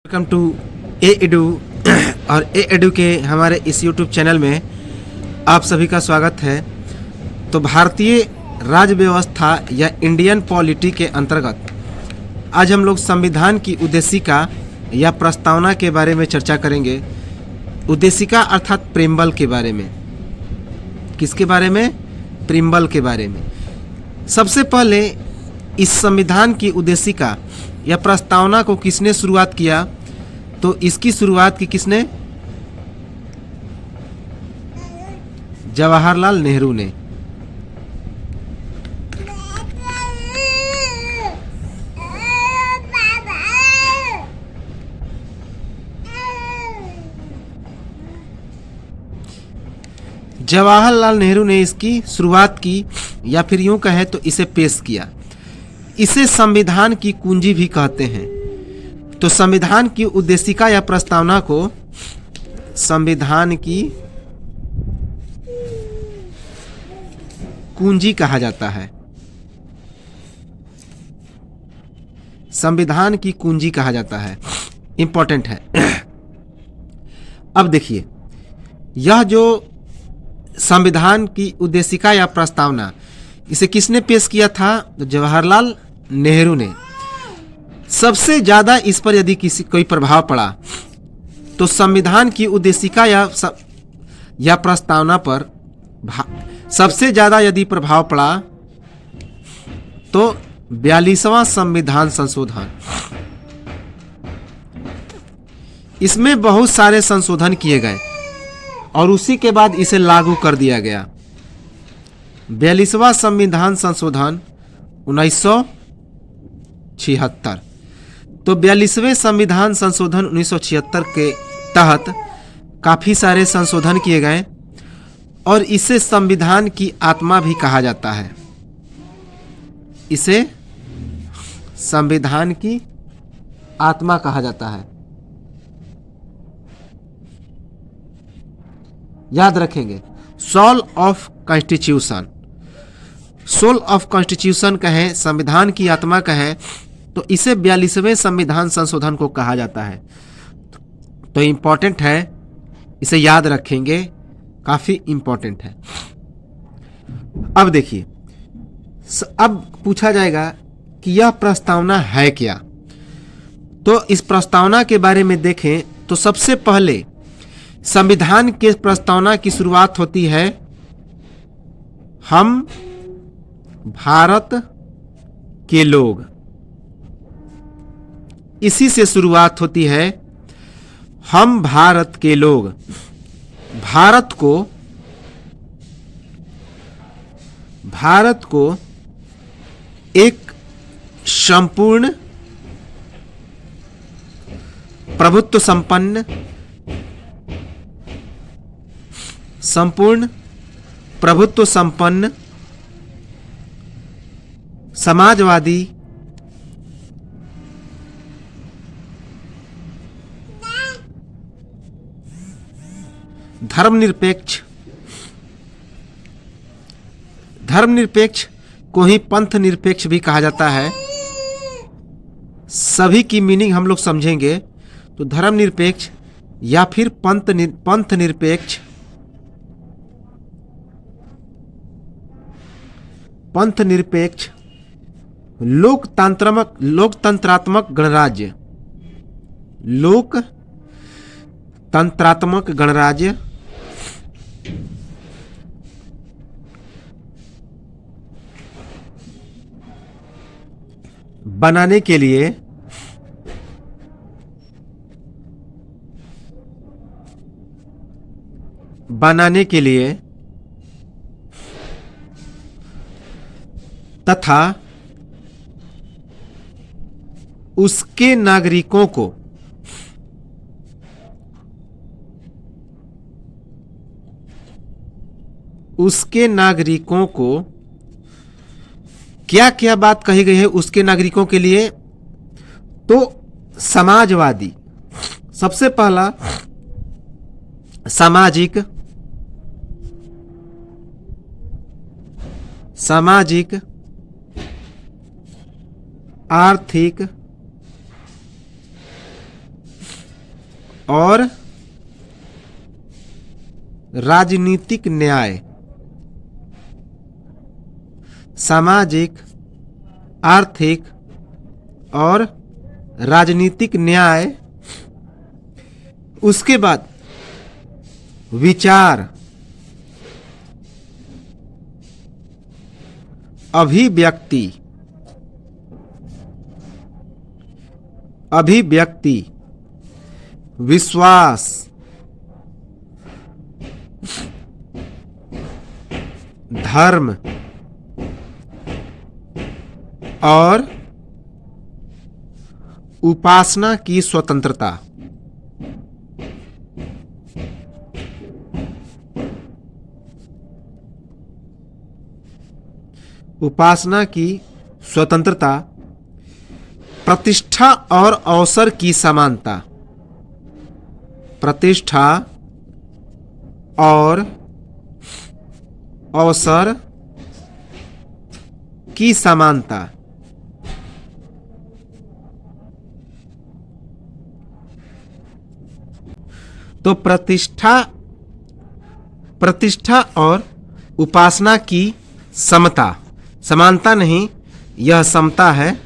Welcome to A edu और ए edu के हमारे इस यूट्यूब चैनल में आप सभी का स्वागत है। तो भारतीय राज्य व्यवस्था या इंडियन पॉलिटी के अंतर्गत आज हम लोग संविधान की उद्देशिका या प्रस्तावना के बारे में चर्चा करेंगे। उद्देशिका अर्थात प्रीम्बल के बारे में। किसके बारे में? प्रीम्बल के बारे में। सबसे पहले इस संविधान की उद्देशिका या प्रस्तावना को किसने शुरुआत किया? तो इसकी शुरुआत की किसने? जवाहरलाल नेहरू ने। जवाहरलाल नेहरू ने इसकी शुरुआत की या फिर यूं कहें तो इसे पेश किया। इसे संविधान की कुंजी भी कहते हैं। तो संविधान की उद्देशिका या प्रस्तावना को संविधान की कुंजी कहा जाता है। संविधान की कुंजी कहा जाता है। इंपॉर्टेंट है। अब देखिए, यह जो संविधान की उद्देशिका या प्रस्तावना, इसे किसने पेश किया था? तो जवाहरलाल नेहरू ने। सबसे ज्यादा इस पर यदि किसी कोई प्रभाव पड़ा तो संविधान की उद्देशिका या प्रस्तावना पर सबसे ज्यादा यदि प्रभाव पड़ा तो 42वां संविधान संशोधन। इसमें बहुत सारे संशोधन किए गए और उसी के बाद इसे लागू कर दिया गया। 42वां संविधान संशोधन 1976। तो 42वें संविधान संशोधन 1976 के तहत काफी सारे संशोधन किए गए और इसे संविधान की आत्मा भी कहा जाता है। इसे संविधान की आत्मा कहा जाता है। याद रखेंगे, soul of constitution. Soul of constitution कहें, संविधान की आत्मा कहें, तो इसे 42वें संविधान संशोधन को कहा जाता है। तो इंपॉर्टेंट है, इसे याद रखेंगे, काफी इंपॉर्टेंट है। अब देखिए, अब पूछा जाएगा कि यह प्रस्तावना है क्या। तो इस प्रस्तावना के बारे में देखें तो सबसे पहले संविधान के प्रस्तावना की शुरुआत होती है, हम भारत के लोग। इसी से शुरुआत होती है, हम भारत के लोग। भारत को एक संपूर्ण प्रभुत्व संपन्न समाजवादी धर्मनिरपेक्ष को ही पंथ निरपेक्ष भी कहा जाता है। सभी की मीनिंग हम लोग समझेंगे। तो धर्मनिरपेक्ष या फिर पंथ निरपेक्ष लोकतंत्रात्मक गणराज्य बनाने के लिए तथा उसके नागरिकों को क्या क्या बात कही गई है उसके नागरिकों के लिए? तो समाजवादी, सबसे पहला सामाजिक आर्थिक और राजनीतिक न्याय, सामाजिक, आर्थिक और राजनीतिक न्याय। उसके बाद विचार, अभिव्यक्ति, विश्वास, धर्म और उपासना की स्वतंत्रता। उपासना की स्वतंत्रता, प्रतिष्ठा और अवसर की समानता, प्रतिष्ठा और अवसर की समानता। तो प्रतिष्ठा और उपासना की समता, समानता नहीं, यह समता है,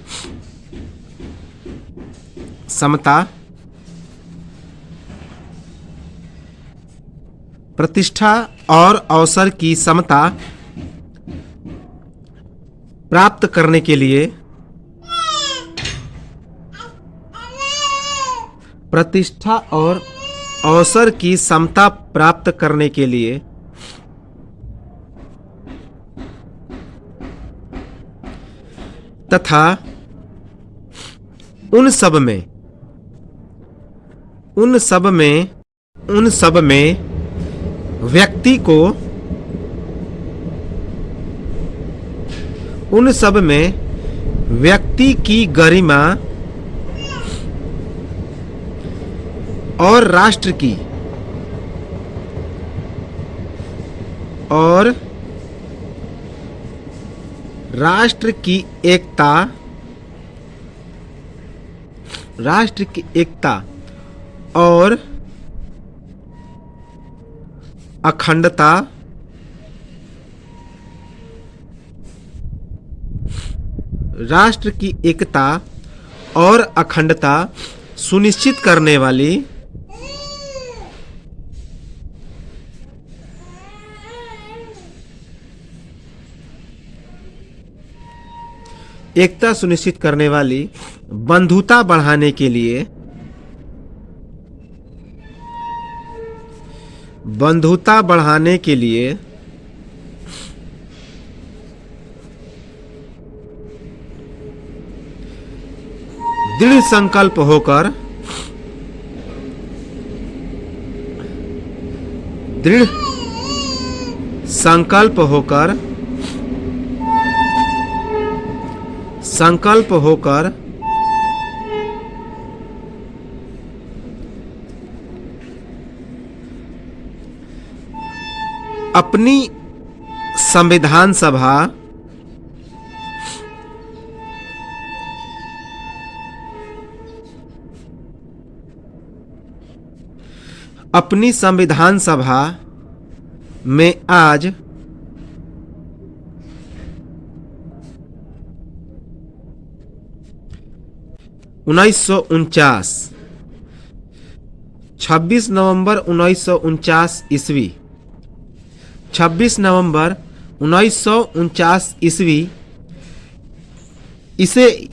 समता। प्रतिष्ठा और अवसर की समता प्राप्त करने के लिए, प्रतिष्ठा और अवसर की समता प्राप्त करने के लिए तथा उन सब में व्यक्ति को, उन सब में व्यक्ति की गरिमा और राष्ट्र की एकता और अखंडता, राष्ट्र की एकता और अखंडता सुनिश्चित करने वाली एकता सुनिश्चित करने वाली बंधुता बढ़ाने के लिए, बंधुता बढ़ाने के लिए दृढ़ संकल्प होकर, दृढ़ संकल्प होकर, संकल्प होकर अपनी संविधान सभा, अपनी संविधान सभा में आज 1949, 26 नवंबर 1949 ईस्वी, 26 नवंबर 1949 ईस्वी, इसे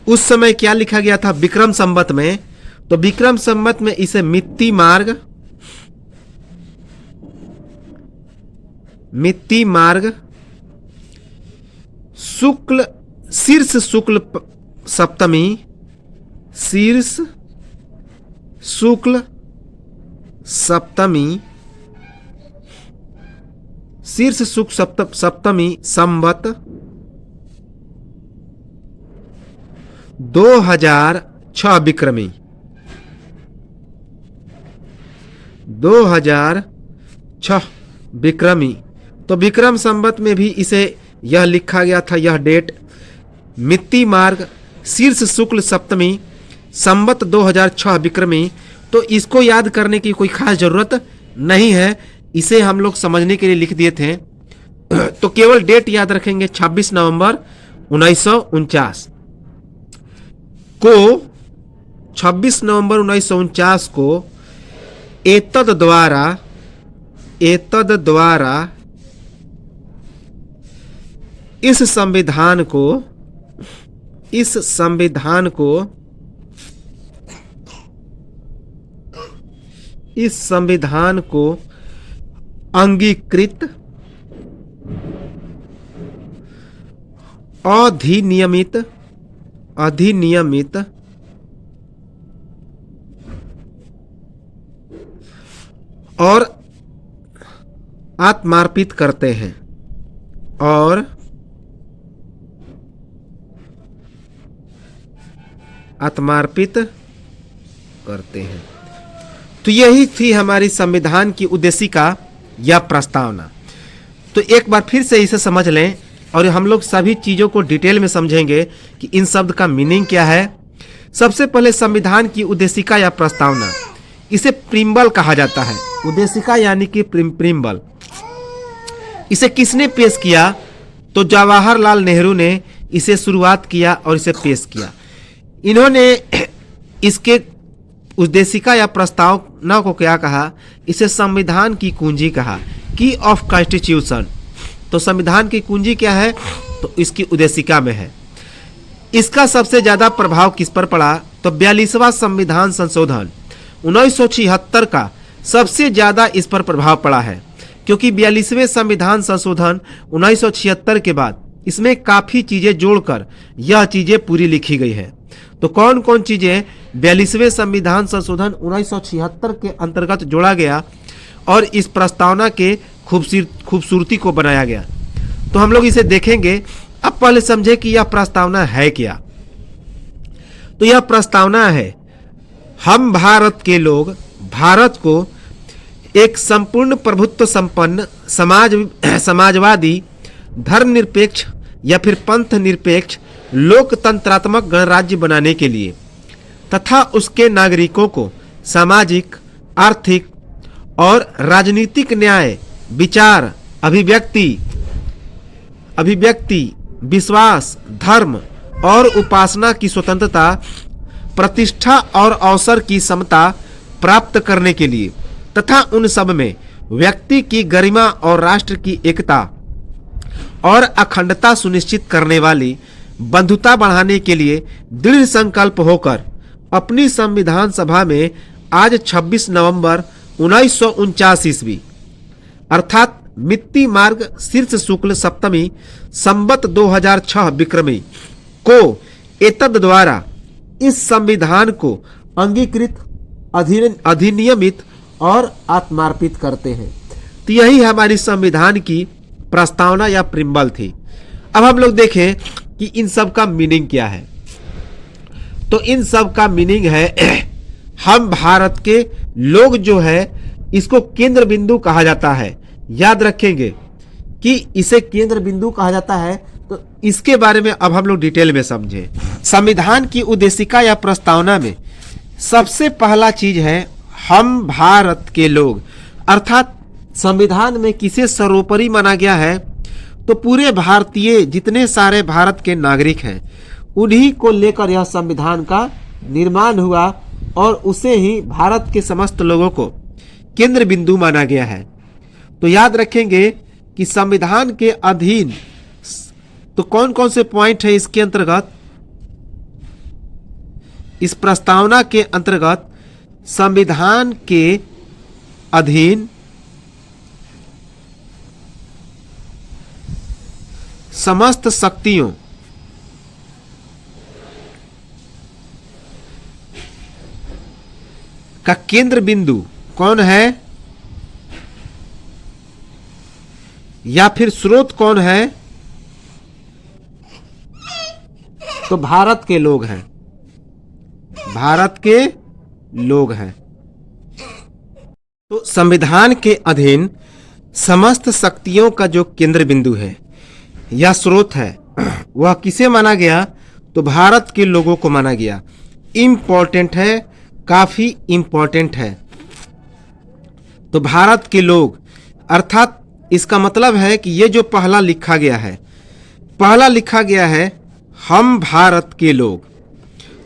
उस समय क्या लिखा गया था विक्रम संवत में, तो विक्रम संवत में इसे मित्ती मार्ग शुक्ल शीर्ष शुक्ल सप्तमी, शीर्ष शुक्ल सप्तमी, शीर्ष शुक्ल सप्तमी संवत 2006 विक्रमी, 2006 विक्रमी। तो विक्रम संवत में भी इसे यह लिखा गया था, यह डेट मित्ती मार्ग शीर्ष शुक्ल सप्तमी संवत 2006 विक्रमी तो इसको याद करने की कोई खास जरूरत नहीं है, इसे हम लोग समझने के लिए लिख दिए थे। तो केवल डेट याद रखेंगे 26 नवंबर 1949 को। 26 नवंबर 1949 को एतद द्वारा इस संविधान को अंगीकृत, अधिनियमित और आत्मार्पित करते हैं, तो यही थी हमारी संविधान की उद्देशिका या प्रस्तावना। तो एक बार फिर से इसे समझ लें और हम लोग सभी चीज़ों को डिटेल में समझेंगे कि इन शब्द का मीनिंग क्या है। सबसे पहले संविधान की उद्देशिका या प्रस्तावना, इसे प्रीम्बल कहा जाता है। उद्देशिका यानी कि प्रीम्बल। इसे किसने पेश किया? तो जवाहरलाल नेहरू ने इसे शुरुआत किया और इसे पेश किया। इन्होंने इसके उद्देशिका या प्रस्तावना को क्या कहा? इसे संविधान की कुंजी कहा, की ऑफ कॉन्स्टिट्यूशन। तो संविधान की कुंजी क्या है? तो इसकी उद्देशिका में है। इसका सबसे ज्यादा प्रभाव किस पर पड़ा? तो 42वां संविधान संशोधन 1976 का सबसे ज्यादा इस पर प्रभाव पड़ा है, क्योंकि 42वें संविधान संशोधन 1976 के बाद इसमें काफी चीजें जोड़कर यह चीजें पूरी लिखी गई है। तो कौन कौन चीजें 42वें संविधान संशोधन 1976 के अंतर्गत जोड़ा गया और इस प्रस्तावना के खूबसूरती को बनाया गया, तो हम लोग इसे देखेंगे। अब पहले समझे कि यह प्रस्तावना है क्या। तो यह प्रस्तावना है, हम भारत के लोग भारत को एक संपूर्ण प्रभुत्व संपन्न समाजवादी, धर्मनिरपेक्ष या फिर पंथ निरपेक्ष लोकतंत्रात्मक गणराज्य बनाने के लिए तथा उसके नागरिकों को सामाजिक, आर्थिक और राजनीतिक न्याय, विचार, अभिव्यक्ति, विश्वास, धर्म और उपासना की स्वतंत्रता, प्रतिष्ठा और अवसर की समता प्राप्त करने के लिए तथा उन सब में व्यक्ति की गरिमा और राष्ट्र की एकता और अखंडता सुनिश्चित करने वाली बंधुता बढ़ाने के लिए दृढ़ संकल्प होकर अपनी संविधान सभा में आज 26 नवंबर 1949 ईस्वी अर्थात मित्ती मार्ग शीर्ष शुक्ल सप्तमी संवत 2006 विक्रमी को एतद द्वारा इस संविधान को अंगीकृत, अधिनियमित और आत्मार्पित करते हैं। तो यही हमारी संविधान की प्रस्तावना या प्रिम्बल थी। अब हम लोग देखें कि इन सब का मीनिंग क्या है। तो इन सब का मीनिंग है, हम भारत के लोग जो है इसको केंद्र बिंदु कहा जाता है। याद रखेंगे कि इसे केंद्र बिंदु कहा जाता है। तो इसके बारे में अब हम लोग डिटेल में समझें। संविधान की उद्देशिका या प्रस्तावना में सबसे पहला चीज है, हम भारत के लोग, अर्थात संविधान में किसे सर्वोपरि माना गया है? तो पूरे भारतीय जितने सारे भारत के नागरिक हैं उन्हीं को लेकर यह संविधान का निर्माण हुआ और उसे ही भारत के समस्त लोगों को केंद्र बिंदु माना गया है। तो याद रखेंगे कि संविधान के अधीन तो कौन कौन से पॉइंट है इसके अंतर्गत, इस प्रस्तावना के अंतर्गत संविधान के अधीन समस्त शक्तियों का केंद्र बिंदु कौन है या फिर स्रोत कौन है? तो भारत के लोग हैं, भारत के लोग हैं। तो संविधान के अधीन समस्त शक्तियों का जो केंद्र बिंदु है या स्रोत है वह किसे माना गया? तो भारत के लोगों को माना गया। इम्पोर्टेंट है, काफी इंपॉर्टेंट है। तो भारत के लोग, अर्थात इसका मतलब है कि ये जो पहला लिखा गया है, पहला लिखा गया है हम भारत के लोग।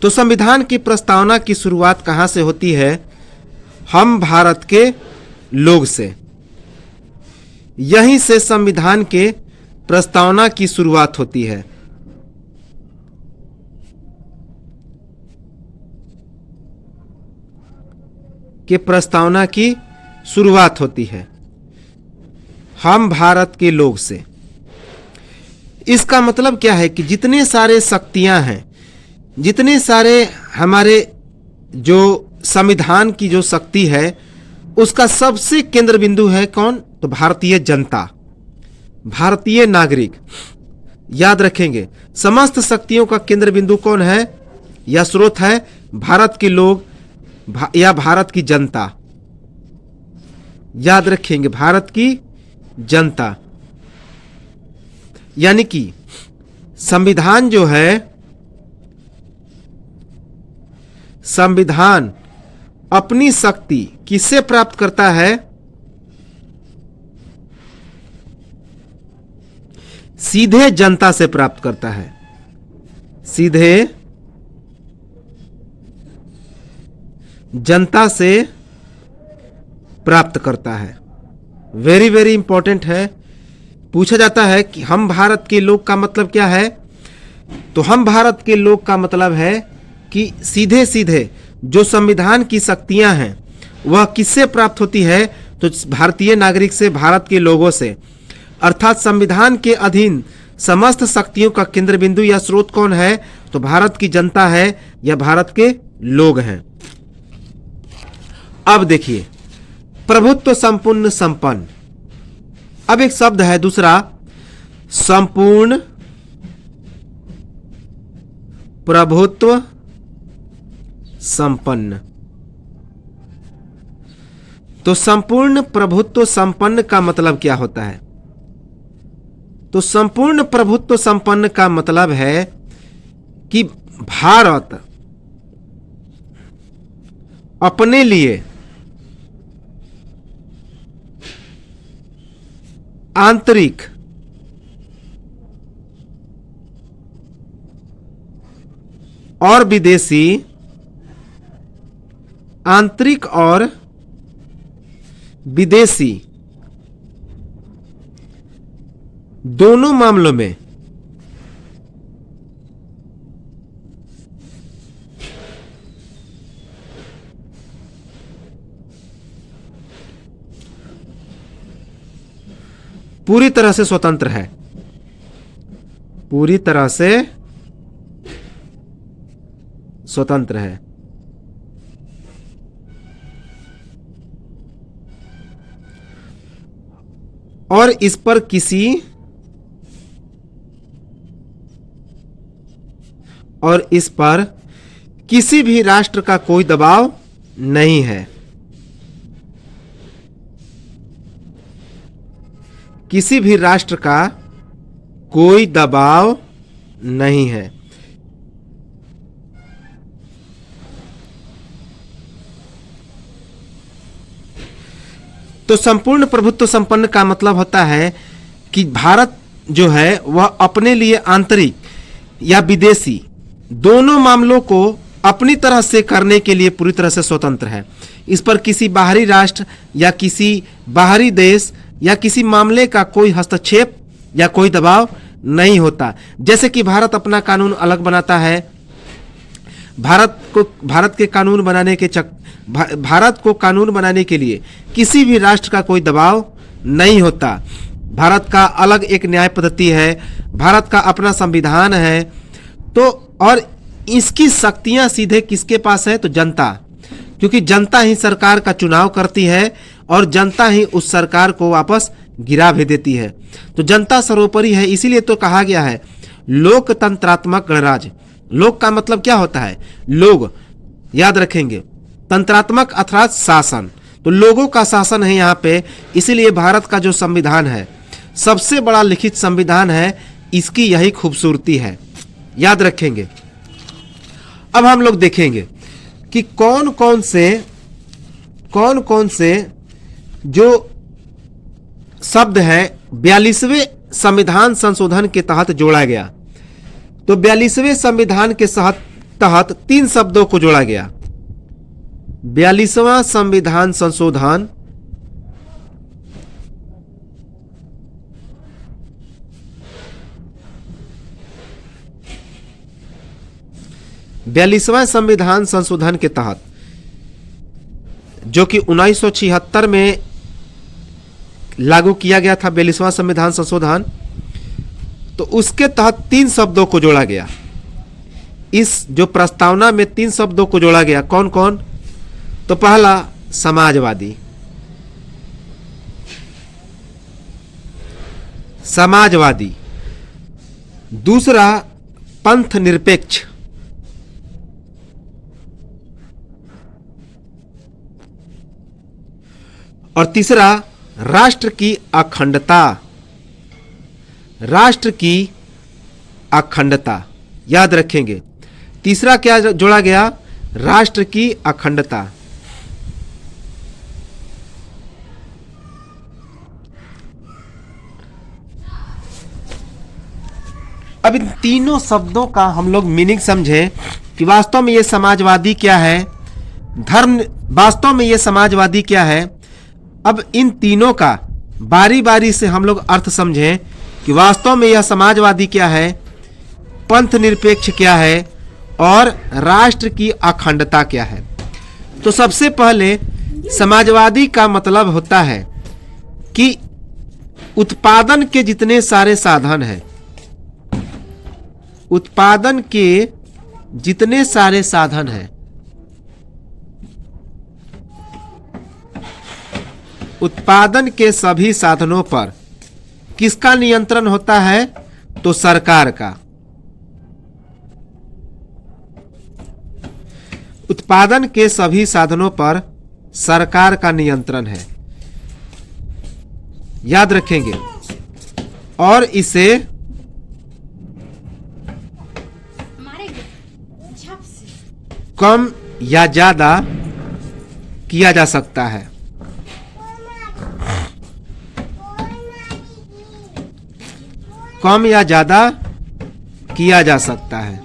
तो संविधान की प्रस्तावना की शुरुआत कहाँ से होती है? हम भारत के लोग से। यहीं से संविधान के प्रस्तावना की शुरुआत होती है। के प्रस्तावना की शुरुआत होती है हम भारत के लोग से। इसका मतलब क्या है कि जितने सारे शक्तियां हैं, जितने सारे हमारे जो संविधान की जो शक्ति है, उसका सबसे केंद्र बिंदु है कौन? तो भारतीय जनता, भारतीय नागरिक। याद रखेंगे, समस्त शक्तियों का केंद्र बिंदु कौन है या स्रोत है? भारत के लोग या भारत की जनता। याद रखेंगे, भारत की जनता। यानी कि संविधान जो है, संविधान अपनी शक्ति किससे प्राप्त करता है? सीधे जनता से प्राप्त करता है, सीधे जनता से प्राप्त करता है। वेरी वेरी इंपॉर्टेंट है। पूछा जाता है कि हम भारत के लोग का मतलब क्या है? तो हम भारत के लोग का मतलब है कि सीधे सीधे जो संविधान की शक्तियां हैं वह किससे प्राप्त होती है? तो भारतीय नागरिक से, भारत के लोगों से। अर्थात संविधान के अधीन समस्त शक्तियों का केंद्र बिंदु या स्रोत कौन है? तो भारत की जनता है या भारत के लोग हैं। अब देखिए, प्रभुत्व संपूर्ण संपन्न। अब एक शब्द है दूसरा, संपूर्ण प्रभुत्व संपन्न। तो संपूर्ण प्रभुत्व संपन्न का मतलब क्या होता है? तो संपूर्ण प्रभुत्व संपन्न का मतलब है कि भारत अपने लिए आंतरिक और विदेशी, आंतरिक और विदेशी दोनों मामलों में पूरी तरह से स्वतंत्र है, पूरी तरह से स्वतंत्र है। और इस पर किसी भी राष्ट्र का कोई दबाव नहीं है, किसी भी राष्ट्र का कोई दबाव नहीं है। तो संपूर्ण प्रभुत्व संपन्न का मतलब होता है कि भारत जो है वह अपने लिए आंतरिक या विदेशी दोनों मामलों को अपनी तरह से करने के लिए पूरी तरह से स्वतंत्र है। इस पर किसी बाहरी राष्ट्र या किसी बाहरी देश या किसी मामले का कोई हस्तक्षेप या कोई दबाव नहीं होता। जैसे कि भारत अपना कानून अलग बनाता है, भारत को कानून बनाने के लिए किसी भी राष्ट्र का कोई दबाव नहीं होता। भारत का अलग एक न्याय पद्धति है, भारत का अपना संविधान है। तो और इसकी शक्तियां सीधे किसके पास है? तो जनता, क्योंकि जनता ही सरकार का चुनाव करती है और जनता ही उस सरकार को वापस गिरा भी देती है। तो जनता सर्वोपरि है, इसीलिए तो कहा गया है लोकतंत्रात्मक गणराज्य। लोक का मतलब क्या होता है? लोग। याद रखेंगे, तंत्रात्मक अर्थात शासन, तो लोगों का शासन है यहाँ पे। इसीलिए भारत का जो संविधान है सबसे बड़ा लिखित संविधान है, इसकी यही खूबसूरती है। याद रखेंगे। अब हम लोग देखेंगे कि कौन कौन से जो शब्द है 42वें संविधान संशोधन के तहत जोड़ा गया। तो 42वें संविधान के तहत 3 शब्दों को जोड़ा गया। 42वां संविधान संशोधन 42वां संविधान संशोधन के तहत, जो कि 1976 में लागू किया गया था 42वां संविधान संशोधन, तो उसके तहत 3 शब्दों को जोड़ा गया। इस जो प्रस्तावना में 3 शब्दों को जोड़ा गया, कौन कौन? तो पहला समाजवादी, दूसरा पंथ निरपेक्ष, और तीसरा राष्ट्र की अखंडता। याद रखेंगे, तीसरा क्या जोड़ा गया? राष्ट्र की अखंडता। अब इन तीनों शब्दों का हम लोग मीनिंग समझें कि वास्तव में ये समाजवादी क्या है, धर्म वास्तव में ये समाजवादी क्या है। अब इन तीनों का बारी बारी से हम लोग अर्थ समझें कि वास्तव में यह समाजवादी क्या है, पंथ निरपेक्ष क्या है और राष्ट्र की अखंडता क्या है। तो सबसे पहले समाजवादी का मतलब होता है कि उत्पादन के जितने सारे साधन हैं, उत्पादन के जितने सारे साधन हैं, उत्पादन के सभी साधनों पर किसका नियंत्रण होता है? तो सरकार का। उत्पादन के सभी साधनों पर सरकार का नियंत्रण है, याद रखेंगे। और इसे कम या ज्यादा किया जा सकता है। कम या ज्यादा किया जा सकता है।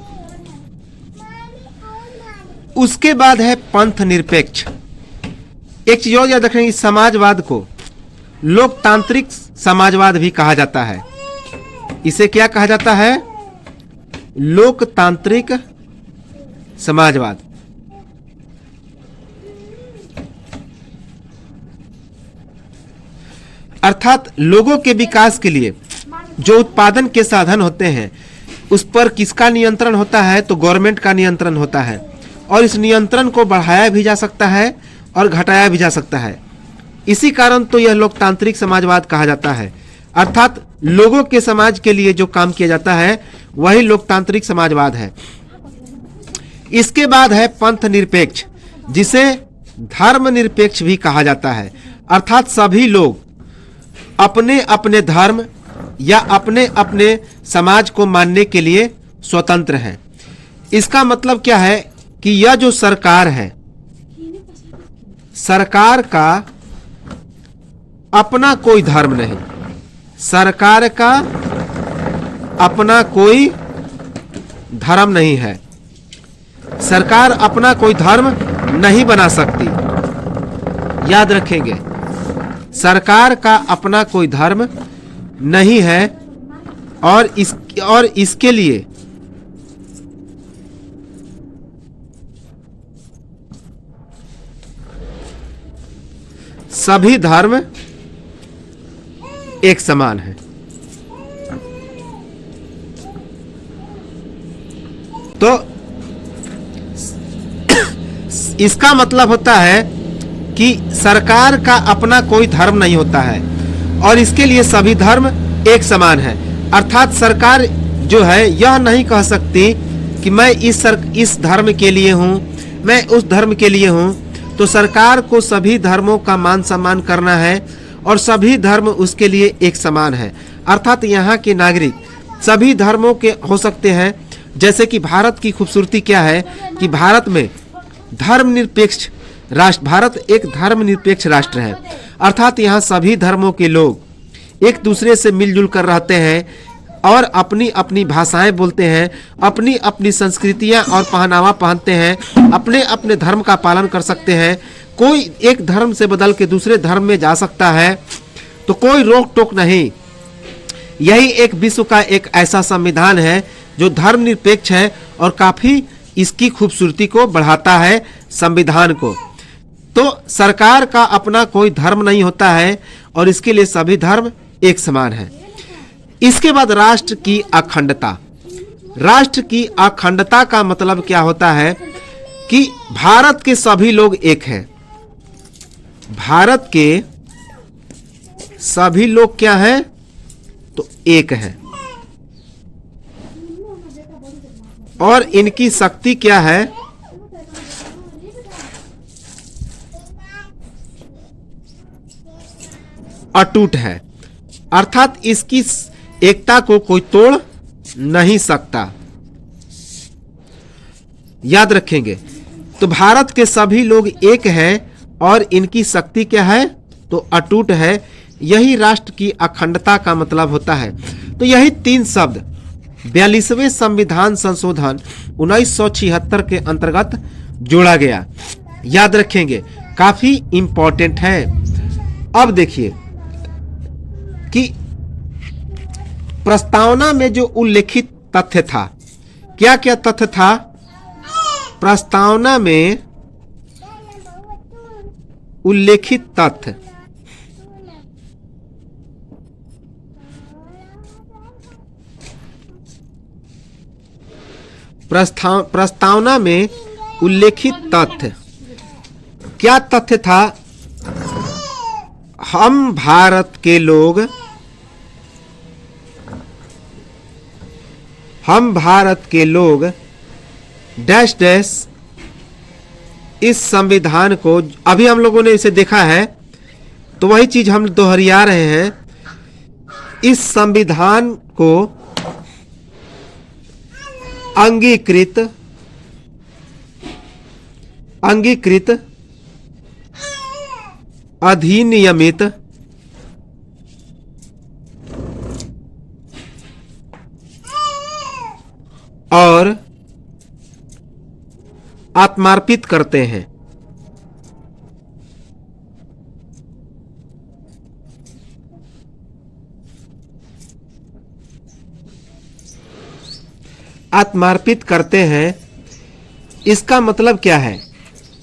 उसके बाद है पंथ निरपेक्ष। एक चीज और याद रखेंगे, समाजवाद को लोकतांत्रिक समाजवाद भी कहा जाता है। इसे क्या कहा जाता है? लोकतांत्रिक समाजवाद। अर्थात लोगों के विकास के लिए जो उत्पादन के साधन होते हैं उस पर किसका नियंत्रण होता है? तो गवर्नमेंट का नियंत्रण होता है। और इस नियंत्रण को बढ़ाया भी जा सकता है और घटाया भी जा सकता है। इसी कारण तो यह लोकतांत्रिक समाजवाद कहा जाता है। अर्थात लोगों के समाज के लिए जो काम किया जाता है वही लोकतांत्रिक समाजवाद है। इसके बाद है पंथ निरपेक्ष, जिसे धर्म निरपेक्ष भी कहा जाता है। अर्थात सभी लोग अपने अपने धर्म या अपने अपने समाज को मानने के लिए स्वतंत्र हैं। इसका मतलब क्या है कि यह जो सरकार है, सरकार का अपना कोई धर्म नहीं, सरकार का अपना कोई धर्म नहीं है। सरकार अपना कोई धर्म नहीं बना सकती, याद रखेंगे। सरकार का अपना कोई धर्म नहीं है और इसके लिए सभी धर्म एक समान है। तो इसका मतलब होता है कि सरकार का अपना कोई धर्म नहीं होता है और इसके लिए सभी धर्म एक समान है। अर्थात सरकार जो है यह नहीं कह सकती कि मैं इस धर्म के लिए हूं, मैं उस धर्म के लिए हूं। तो सरकार को सभी धर्मों का मान सम्मान करना है और सभी धर्म उसके लिए एक समान है। अर्थात यहाँ के नागरिक सभी धर्मों के हो सकते हैं। जैसे कि भारत की खूबसूरती क्या है कि भारत में धर्मनिरपेक्ष राष्ट्र, भारत एक धर्मनिरपेक्ष राष्ट्र है, अर्थात यहाँ सभी धर्मों के लोग एक दूसरे से मिलजुल कर रहते हैं और अपनी अपनी भाषाएं बोलते हैं, अपनी अपनी संस्कृतियां और पहनावा पहनते हैं, अपने अपने धर्म का पालन कर सकते हैं। कोई एक धर्म से बदल के दूसरे धर्म में जा सकता है, तो कोई रोक टोक नहीं। यही एक विश्व का एक ऐसा संविधान है जो धर्मनिरपेक्ष है और काफ़ी इसकी खूबसूरती को बढ़ाता है संविधान को। तो सरकार का अपना कोई धर्म नहीं होता है और इसके लिए सभी धर्म एक समान है। इसके बाद राष्ट्र की अखंडता। राष्ट्र की अखंडता का मतलब क्या होता है कि भारत के सभी लोग एक हैं। भारत के सभी लोग क्या हैं? तो एक हैं और इनकी शक्ति क्या है? अटूट है, अर्थात इसकी एकता को कोई तोड़ नहीं सकता। याद रखेंगे। तो भारत के सभी लोग एक हैं और इनकी शक्ति क्या है? तो अटूट है। यही राष्ट्र की अखंडता का मतलब होता है। तो यही तीन शब्द 42वें संविधान संशोधन 1976 के अंतर्गत जोड़ा गया। याद रखेंगे, काफी इंपॉर्टेंट है। अब देखिए कि प्रस्तावना में जो उल्लेखित तथ्य था, क्या क्या तथ्य था प्रस्तावना में उल्लेखित तथ्य? प्रस्तावना में उल्लेखित तथ्य क्या तथ्य था? हम भारत के लोग डैश डैश इस संविधान को, अभी हम लोगों ने इसे देखा है तो वही चीज हम दोहरा रहे हैं। इस संविधान को अंगीकृत अधिनियमित और आत्मार्पित करते हैं। आत्मार्पित करते हैं, इसका मतलब क्या है?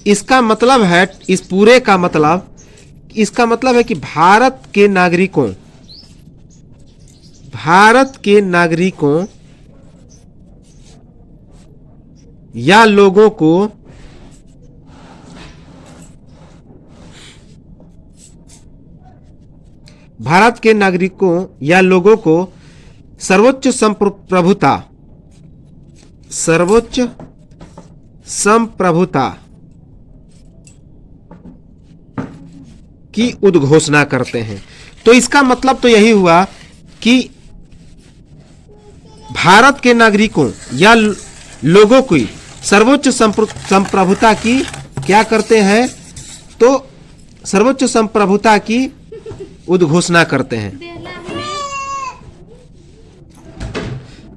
इसका मतलब है, इस पूरे का मतलब, इसका मतलब है कि भारत के नागरिकों या लोगों को सर्वोच्च संप्रभुता की उद्घोषणा करते हैं। तो इसका मतलब तो यही हुआ कि भारत के नागरिकों या लोगों की सर्वोच्च संप्रभुता की क्या करते हैं? तो सर्वोच्च संप्रभुता की उद्घोषणा करते हैं।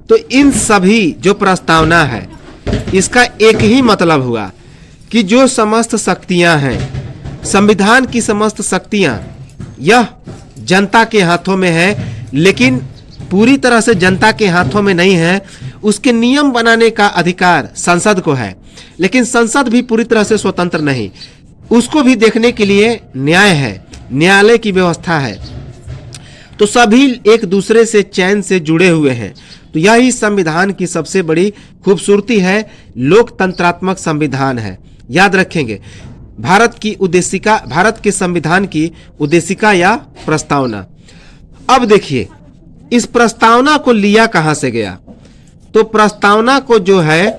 तो इन सभी जो प्रस्तावना है, इसका एक ही मतलब हुआ कि जो समस्त शक्तियां हैं, संविधान की समस्त शक्तियां, यह जनता के हाथों में है, लेकिन पूरी तरह से जनता के हाथों में नहीं है। उसके नियम बनाने का अधिकार संसद को है, लेकिन संसद भी पूरी तरह से स्वतंत्र नहीं। उसको भी देखने के लिए न्याय है, न्यायालय की व्यवस्था है। तो सभी एक दूसरे से चैन से जुड़े हुए हैं। तो यही संविधान की सबसे बड़ी खूबसूरती है, लोकतंत्रात्मक संविधान है। याद रखेंगे, भारत के संविधान की उद्देशिका या प्रस्तावना। अब देखिए, इस प्रस्तावना को लिया कहां से गया? तो प्रस्तावना को जो है,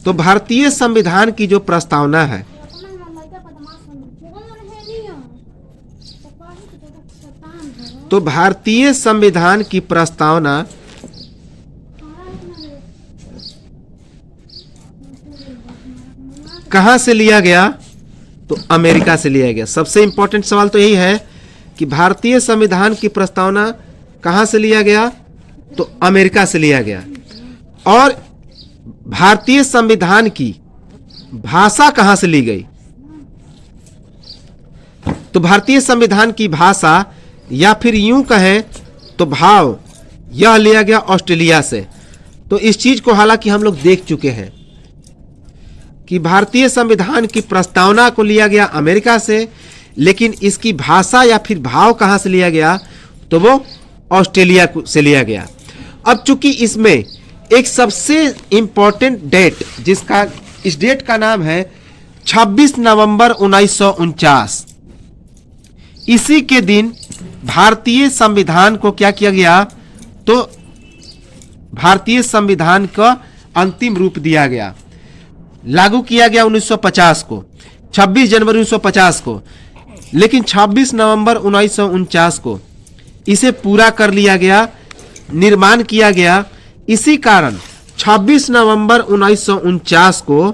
तो भारतीय संविधान की जो प्रस्तावना है, तो भारतीय संविधान की प्रस्तावना कहां से लिया गया? तो अमेरिका से लिया गया। सबसे इंपॉर्टेंट सवाल तो यही है कि भारतीय संविधान की प्रस्तावना कहां से लिया गया? तो अमेरिका से लिया गया। और भारतीय संविधान की भाषा कहां से ली गई? तो भारतीय संविधान की भाषा या फिर यूं कहें तो भाव, यह लिया गया ऑस्ट्रेलिया से। तो इस चीज को हालांकि हम लोग देख चुके हैं कि भारतीय संविधान की प्रस्तावना को लिया गया अमेरिका से, लेकिन इसकी भाषा या फिर भाव कहां से लिया गया? तो वो ऑस्ट्रेलिया से लिया गया। अब चूंकि इसमें एक सबसे इंपॉर्टेंट डेट, जिसका इस डेट का नाम है 26 नवंबर 1949, इसी के दिन भारतीय संविधान को क्या किया गया? तो भारतीय संविधान का अंतिम रूप दिया गया, लागू किया गया 1950 को, 26 जनवरी 1950 को, लेकिन 26 नवंबर 1949 को इसे पूरा कर लिया गया, निर्माण किया गया। इसी कारण 26 नवंबर 1949 को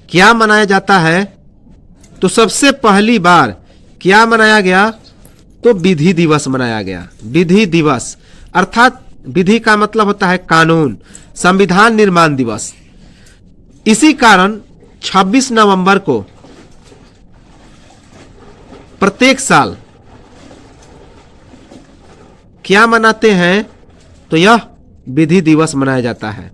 क्या मनाया जाता है? तो सबसे पहली बार क्या मनाया गया? तो विधि दिवस मनाया गया। विधि दिवस अर्थात विधि का मतलब होता है कानून, संविधान निर्माण दिवस। इसी कारण 26 नवंबर को प्रत्येक साल क्या मनाते हैं? तो यह विधि दिवस मनाया जाता है।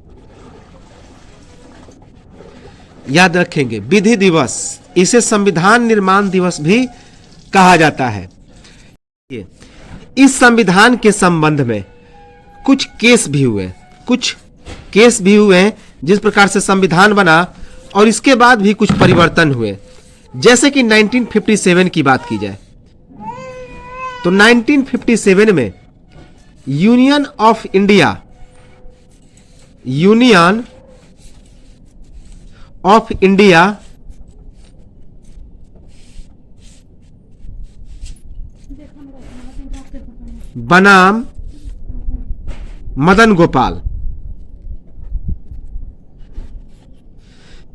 याद रखेंगे, विधि दिवस, इसे संविधान निर्माण दिवस भी कहा जाता है। इस संविधान के संबंध में कुछ केस भी हुए हैं जिस प्रकार से संविधान बना, और इसके बाद भी कुछ परिवर्तन हुए। जैसे कि 1957 की बात की जाए तो 1957 में यूनियन ऑफ इंडिया बनाम मदन गोपाल,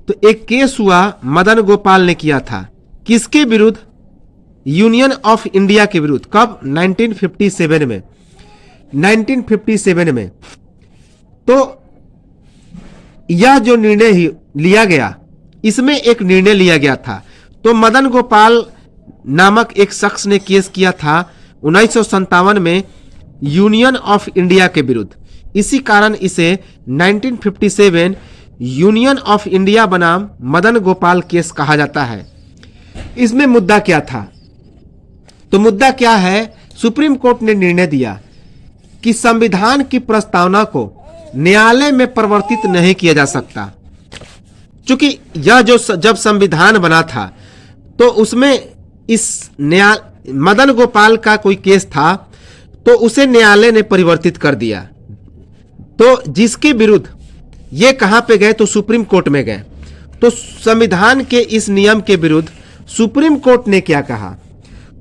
तो एक केस हुआ मदन गोपाल ने किया था। किसके विरुद्ध? यूनियन ऑफ इंडिया के विरुद्ध। कब? 1957 में। 1957 में तो यह जो निर्णय लिया गया, इसमें एक निर्णय लिया गया था। तो मदन गोपाल नामक एक शख्स ने केस किया था 1957 में यूनियन ऑफ इंडिया के विरुद्ध। इसी कारण इसे 1957 यूनियन ऑफ इंडिया बनाम मदन गोपाल केस कहा जाता है। इसमें मुद्दा क्या था? तो मुद्दा क्या है? सुप्रीम कोर्ट ने निर्णय दिया कि संविधान की प्रस्तावना को न्यायालय में परिवर्तित नहीं किया जा सकता। क्योंकि यह जो जब संविधान बना था तो उसमें इस मदन गोपाल का कोई केस था, तो उसे न्यायालय ने परिवर्तित कर दिया। तो जिसके विरुद्ध ये कहां पे गए? तो सुप्रीम कोर्ट में गए। तो संविधान के इस नियम के विरुद्ध सुप्रीम कोर्ट ने क्या कहा?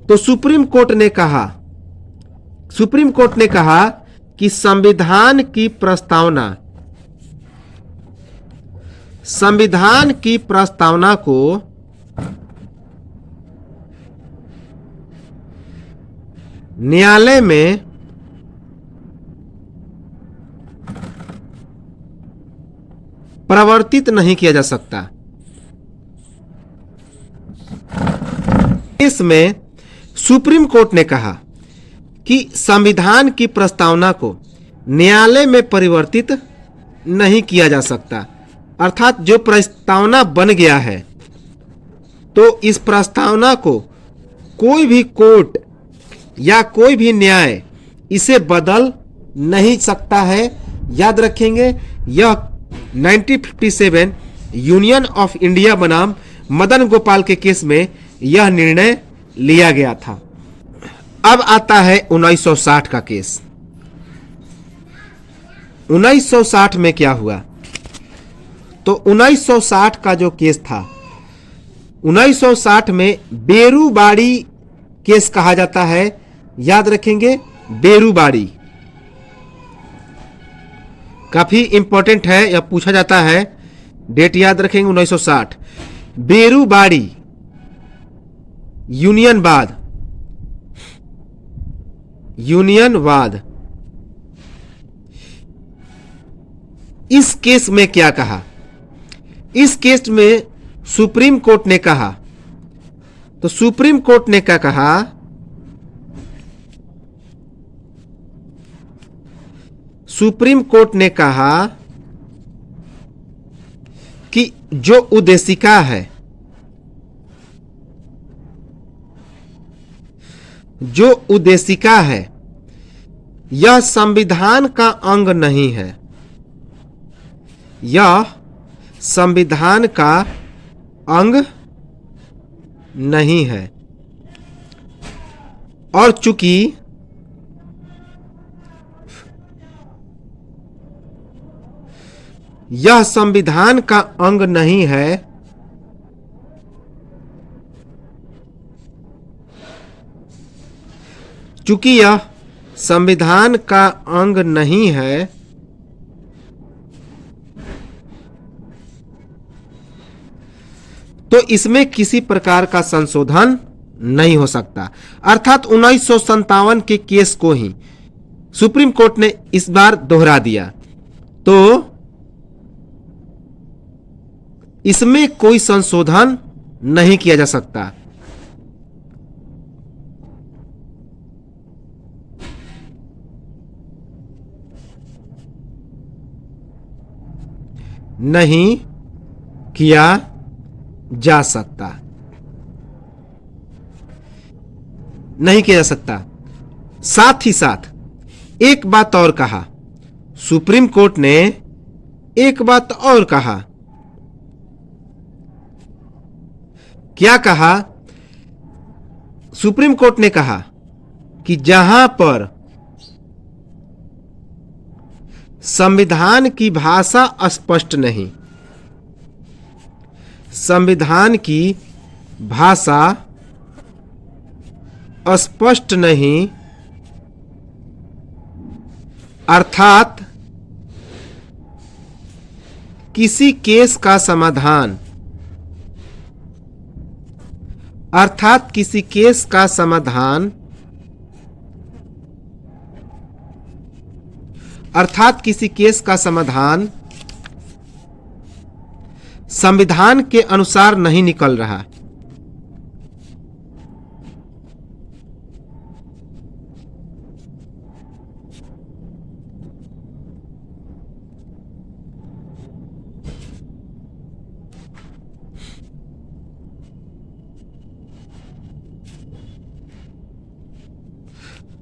तो सुप्रीम कोर्ट ने कहा कि संविधान की प्रस्तावना को न्यायालय में परिवर्तित नहीं किया जा सकता। इसमें सुप्रीम कोर्ट ने कहा कि संविधान की प्रस्तावना को न्यायालय में परिवर्तित नहीं किया जा सकता। अर्थात जो प्रस्तावना बन गया है, तो इस प्रस्तावना को कोई भी कोर्ट या कोई भी न्याय इसे बदल नहीं सकता है। याद रखेंगे, यह 1957 यूनियन ऑफ इंडिया बनाम मदन गोपाल के केस में यह निर्णय लिया गया था। अब आता है 1960 का केस। 1960 में क्या हुआ? तो 1960 का जो केस था, 1960 में बेरूबाड़ी केस कहा जाता है। याद रखेंगे, बेरूबाड़ी। काफी इंपॉर्टेंट है, यह पूछा जाता है, डेट याद रखेंगे 1960। बेरूबाड़ी यूनियनवाद इस केस में क्या कहा? इस केस में सुप्रीम कोर्ट ने कहा, तो सुप्रीम कोर्ट ने क्या कहा? सुप्रीम कोर्ट ने कहा कि जो उद्देशिका है, जो उद्देशिका है यह संविधान का अंग नहीं है, यह संविधान का अंग नहीं है, और चूंकि यह संविधान का अंग नहीं है, चूंकि यह संविधान का अंग नहीं है, तो इसमें किसी प्रकार का संशोधन नहीं हो सकता। अर्थात 1957 के केस को ही सुप्रीम कोर्ट ने इस बार दोहरा दिया, तो इसमें कोई संशोधन नहीं किया जा सकता। नहीं किया जा सकता, नहीं किया जा सकता। साथ ही साथ एक बात और कहा, सुप्रीम कोर्ट ने एक बात और कहा। क्या कहा? सुप्रीम कोर्ट ने कहा कि जहां पर संविधान की भाषा स्पष्ट नहीं, संविधान की भाषा स्पष्ट नहीं, अर्थात किसी केस का समाधान, अर्थात किसी केस का समाधान, अर्थात किसी केस का समाधान संविधान के अनुसार नहीं निकल रहा।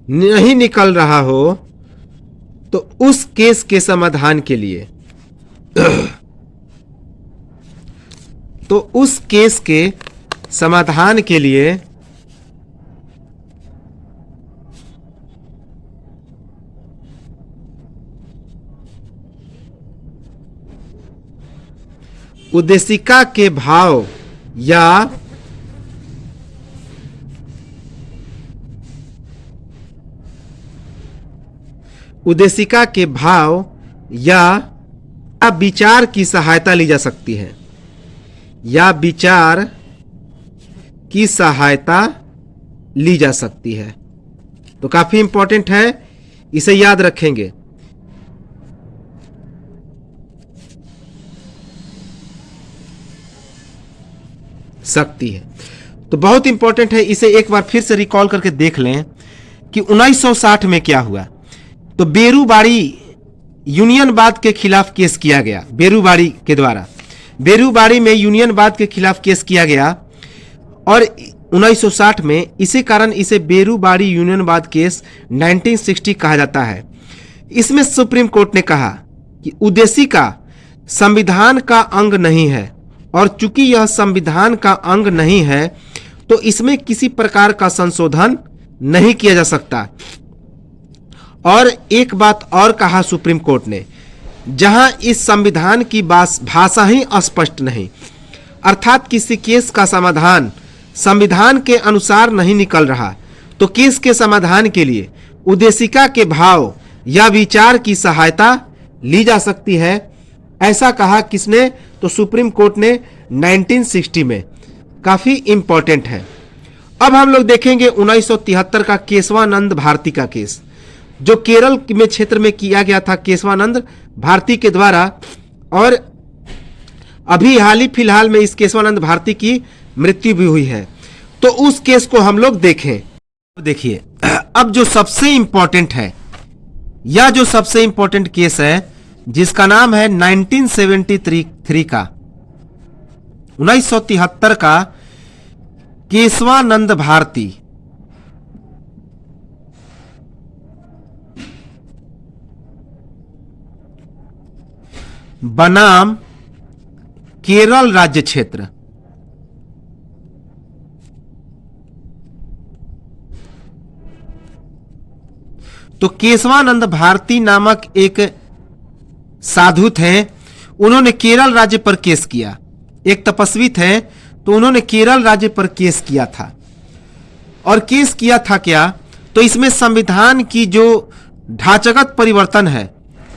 नहीं निकल रहा हो तो उस केस के समाधान के लिए तो उस केस के समाधान के लिए उद्देशिका के भाव या उद्देशिका के भाव या विचार की सहायता ली जा सकती है, या विचार की सहायता ली जा सकती है। तो काफी इंपॉर्टेंट है, इसे याद रखेंगे। सकती है तो बहुत इंपॉर्टेंट है, इसे एक बार फिर से रिकॉल करके देख लें कि 1960 में क्या हुआ। तो बेरूबाड़ी यूनियनवाद के खिलाफ केस किया गया, बेरूबाड़ी के द्वारा, बेरूबाड़ी में यूनियनवाद के खिलाफ केस किया गया और 1960 में इसी कारण इसे बेरूबाड़ी यूनियनवाद केस 1960 कहा जाता है। इसमें सुप्रीम कोर्ट ने कहा कि उद्देशिका संविधान का अंग नहीं है, और चूंकि यह संविधान का अंग नहीं है तो इसमें किसी प्रकार का संशोधन नहीं किया जा सकता। और एक बात और कहा सुप्रीम कोर्ट ने, जहां इस संविधान की भाषा ही अस्पष्ट नहीं, अर्थात किसी केस का समाधान संविधान के अनुसार नहीं निकल रहा, तो केस के समाधान के लिए उद्देशिका के भाव या विचार की सहायता ली जा सकती है। ऐसा कहा किसने? तो सुप्रीम कोर्ट ने 1960 में। काफी इंपॉर्टेंट है। अब हम लोग देखेंगे 1973 का केशवानंद भारती का केस, जो केरल में क्षेत्र में किया गया था केशवानंद भारती के द्वारा, और अभी हाल ही फिलहाल में इस केशवानंद भारती की मृत्यु भी हुई है। तो उस केस को हम लोग देखें। देखिए, अब जो सबसे इंपॉर्टेंट है, यह जो सबसे इंपॉर्टेंट केस है जिसका नाम है 1973 का 1973 का केशवानंद भारती। बनाम केरल राज्य क्षेत्र। तो केशवानंद भारती नामक एक साधु थे, उन्होंने केरल राज्य पर केस किया। एक तपस्वी थे, तो उन्होंने केरल राज्य पर केस किया था। और केस किया था क्या? तो इसमें संविधान की जो ढांचागत परिवर्तन है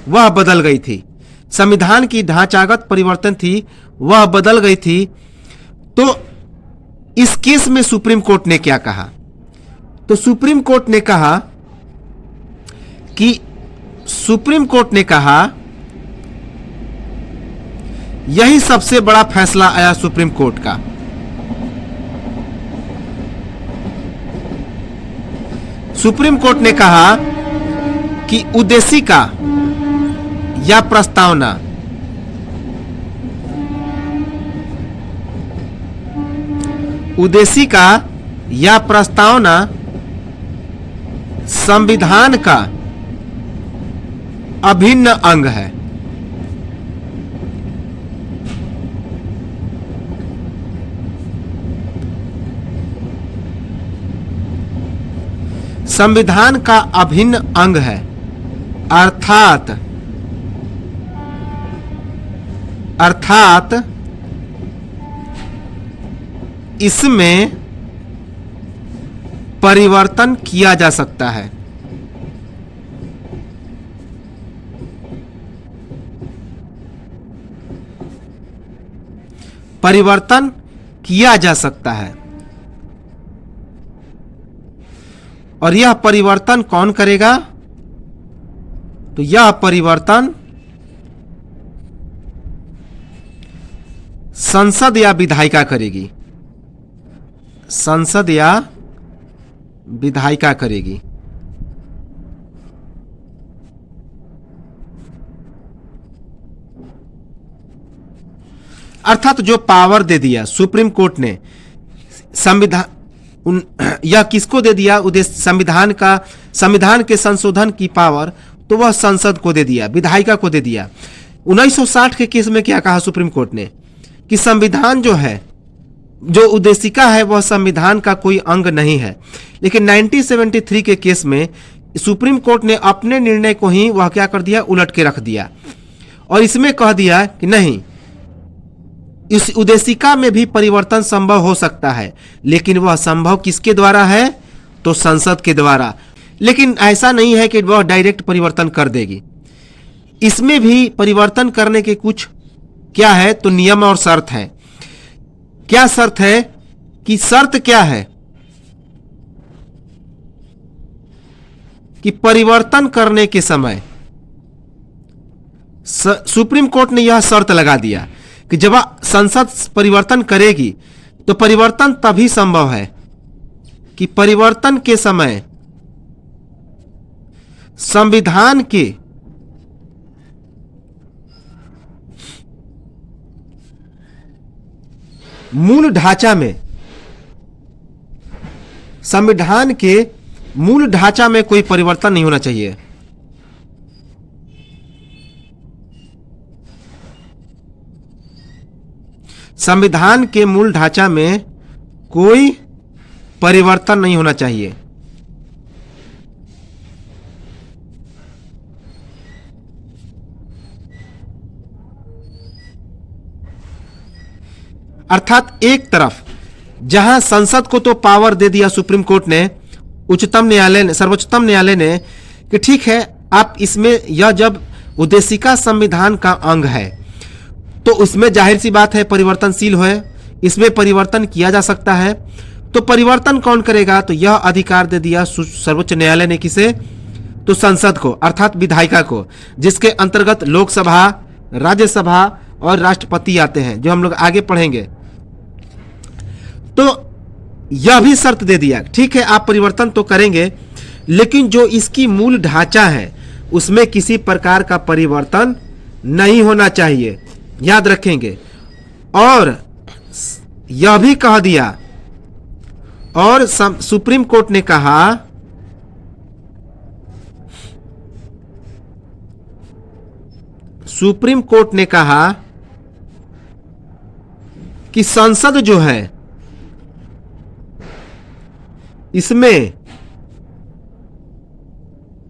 वह बदल गई थी। संविधान की ढांचागत परिवर्तन थी वह बदल गई थी। तो इस केस में सुप्रीम कोर्ट ने क्या कहा? तो सुप्रीम कोर्ट ने कहा यही सबसे बड़ा फैसला आया सुप्रीम कोर्ट का। सुप्रीम कोर्ट ने कहा कि उद्देशिका या प्रस्तावना संविधान का अभिन्न अंग है। संविधान का अभिन्न अंग है, अर्थात इसमें परिवर्तन किया जा सकता है। परिवर्तन किया जा सकता है। और यह परिवर्तन कौन करेगा? तो यह परिवर्तन संसद या विधायिका करेगी। संसद या विधायिका करेगी। अर्थात जो पावर दे दिया सुप्रीम कोर्ट ने यह किसको दे दिया? संविधान के संशोधन की पावर तो वह संसद को दे दिया, विधायिका को दे दिया। 1960 के केस में क्या कहा सुप्रीम कोर्ट ने? कि संविधान जो है, जो उद्देशिका है, वह संविधान का कोई अंग नहीं है। लेकिन 1973 के केस में सुप्रीम कोर्ट ने अपने निर्णय को ही वह क्या कर दिया? उलट के रख दिया। और इसमें कह दिया कि नहीं, इस उद्देशिका में भी परिवर्तन संभव हो सकता है, लेकिन वह संभव किसके द्वारा है? तो संसद के द्वारा। लेकिन ऐसा नहीं है कि वह डायरेक्ट परिवर्तन कर देगी। इसमें भी परिवर्तन करने के कुछ क्या है? तो नियम और शर्त है। क्या शर्त है? कि शर्त क्या है? कि परिवर्तन करने के समय सुप्रीम कोर्ट ने यह शर्त लगा दिया कि जब संसद परिवर्तन करेगी तो परिवर्तन तभी संभव है कि परिवर्तन के समय संविधान के मूल ढांचा में, संविधान के मूल ढांचा में कोई परिवर्तन नहीं होना चाहिए। संविधान के मूल ढांचा में कोई परिवर्तन नहीं होना चाहिए। अर्थात एक तरफ जहां संसद को तो पावर दे दिया सुप्रीम कोर्ट ने, उच्चतम न्यायालय ने, सर्वोच्चतम न्यायालय ने, कि ठीक है, आप इसमें यह जब उद्देशिका संविधान का अंग है, तो उसमें जाहिर सी बात है परिवर्तनशील है, इसमें परिवर्तन किया जा सकता है। तो परिवर्तन कौन करेगा? तो यह अधिकार दे दिया सर्वोच्च न्यायालय ने किसे? तो संसद को, अर्थात विधायिका को, जिसके अंतर्गत लोकसभा, राज्यसभा और राष्ट्रपति आते हैं, जो हम लोग आगे पढ़ेंगे। तो यह भी शर्त दे दिया, ठीक है आप परिवर्तन तो करेंगे, लेकिन जो इसकी मूल ढांचा है उसमें किसी प्रकार का परिवर्तन नहीं होना चाहिए, याद रखेंगे। और यह भी कह दिया, और सुप्रीम कोर्ट ने कहा कि संसद जो है इसमें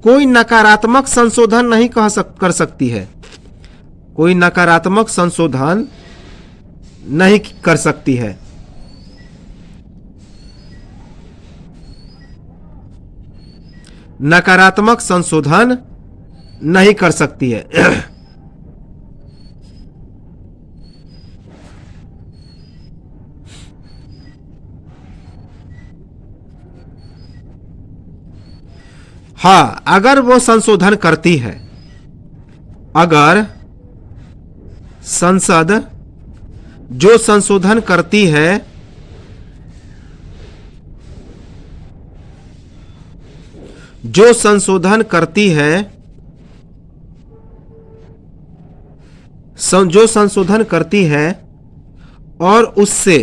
कोई नकारात्मक संशोधन नहीं कर सकती है, कोई नकारात्मक संशोधन नहीं कर सकती है। नकारात्मक संशोधन नहीं कर सकती है। हाँ, अगर वो संशोधन करती है, अगर संसद जो संशोधन करती है जो संशोधन करती है और उससे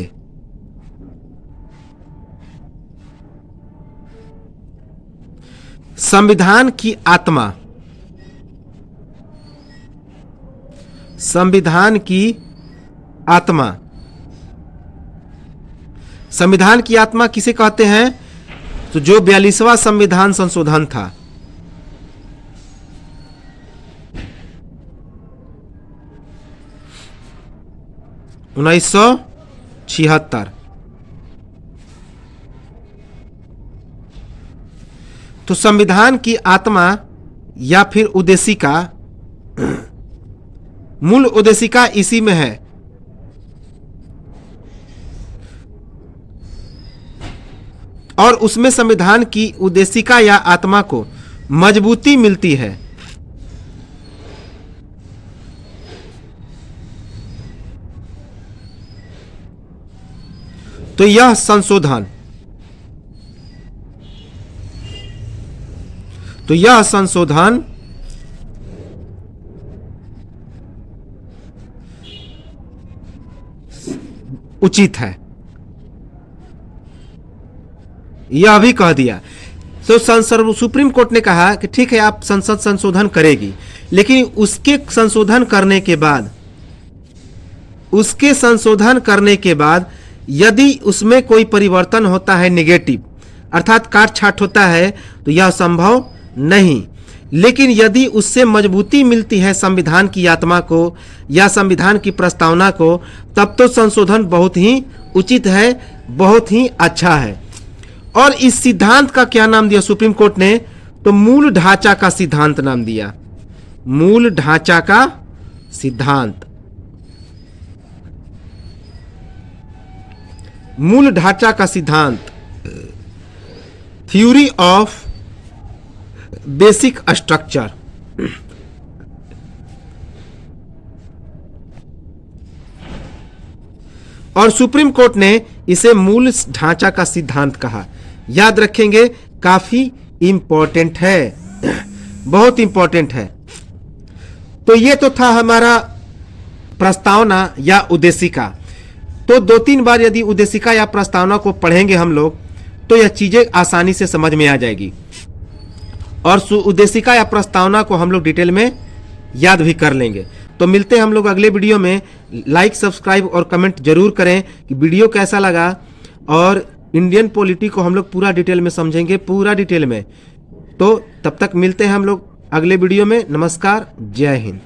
संविधान की आत्मा संविधान की आत्मा किसे कहते हैं? तो जो 42वां संविधान संशोधन था, (1976), तो संविधान की आत्मा या फिर उद्देशिका, मूल उद्देशिका इसी में है। और उसमें संविधान की उद्देशिका या आत्मा को मजबूती मिलती है। तो यह संशोधन उचित है, यह भी कह दिया। तो सुप्रीम कोर्ट ने कहा कि ठीक है आप संसद संशोधन करेगी, लेकिन उसके संशोधन करने के बाद यदि उसमें कोई परिवर्तन होता है नेगेटिव, अर्थात काट छाट होता है, तो यह संभव नहीं। लेकिन यदि उससे मजबूती मिलती है संविधान की आत्मा को या संविधान की प्रस्तावना को, तब तो संशोधन बहुत ही उचित है, बहुत ही अच्छा है। और इस सिद्धांत का क्या नाम दिया सुप्रीम कोर्ट ने? तो मूल ढांचा का सिद्धांत नाम दिया। मूल ढांचा का सिद्धांत, मूल ढांचा का सिद्धांत, थ्योरी ऑफ बेसिक स्ट्रक्चर। और सुप्रीम कोर्ट ने इसे मूल ढांचा का सिद्धांत कहा। याद रखेंगे, काफी इंपॉर्टेंट है, बहुत इंपॉर्टेंट है। तो ये तो था हमारा प्रस्तावना या उद्देशिका। तो 2-3 बार यदि उद्देशिका या प्रस्तावना को पढ़ेंगे हम लोग, तो यह चीजें आसानी से समझ में आ जाएगी। और उद्देशिका या प्रस्तावना को हम लोग डिटेल में याद भी कर लेंगे। तो मिलते हैं हम लोग अगले वीडियो में। लाइक, सब्सक्राइब और कमेंट जरूर करें कि वीडियो कैसा लगा। और इंडियन पॉलिटी को हम लोग पूरा डिटेल में समझेंगे, पूरा डिटेल में। तो तब तक मिलते हैं हम लोग अगले वीडियो में। नमस्कार, जय हिंद।